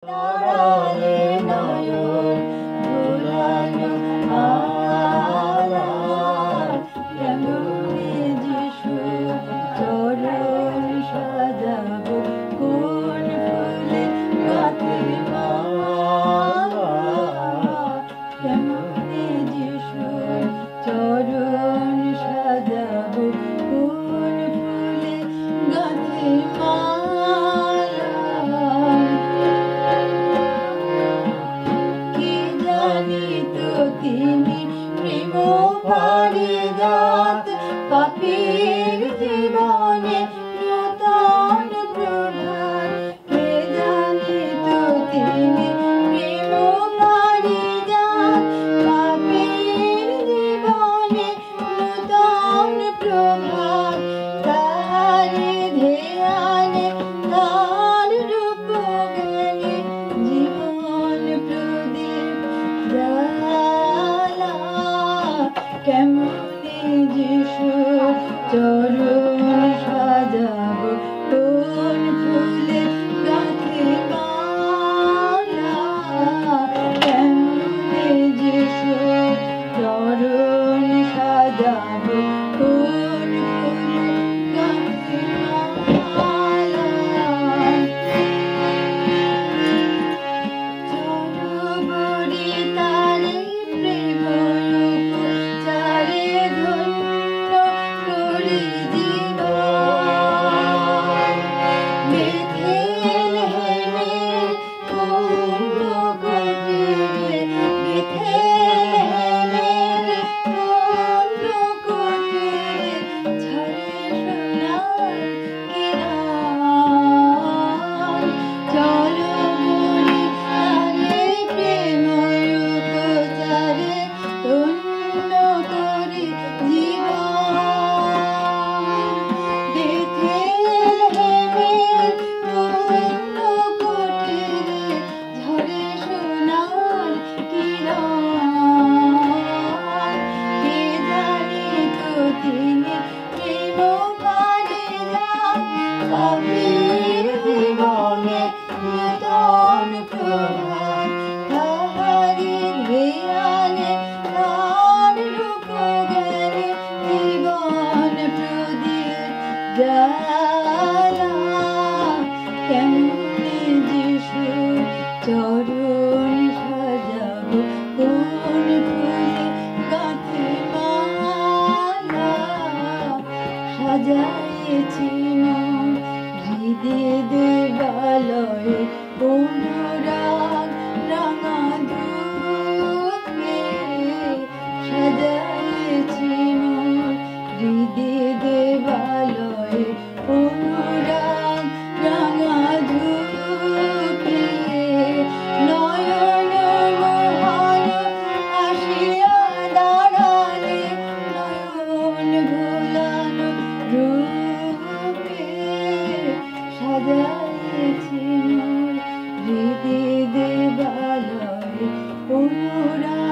তারালে নয়ন ভোলানো আড়াল কেমনে যিশু চরণ সাজাবো কোন ফুলে গাঁথে মালা কেমনে যিশু চরণ সাজাবো কোন ফুলে গাঁথে মালা তিনি প্রেম পারিজাত পাপীর জীবনে নূতন প্রভাত কে জানিত তিনি প্রেম পারিজাত পাপীর জীবনে নূতন প্রভাত তাহারি ধ্যানে তার রূপ জ্ঞানে জীবন প্রদীপ কেমনে যিশু চরণ সাজাবো কোন ফুলে গাঁথে মালা কেমনে যিশু চরণ সাজাবো কোন ফুলে গাঁথে মালা চরবরি তারে প্রেম পাপীর জীবনে নূতন প্রভাত তাহারি ধ্যানে তার রূপ জ্ঞানে জীবন প্রদীপ জ্বালা কেমনে যিশু চরণ সাজাবো কোন ফুলে গাঁথে মালা সাজাইছি হৃদে দেবালয়ে অনুরাগ রাঙা ধূপে সাজাইছি হৃদে দেবালয়ে অনুরাগ রাঙা ধূপে নয়ন মোহন আসিয়া দাঁড়ালে নয়ন ভোলানো রূপে সাজাইছি হৃদে দেবালয়ে অনুরাগ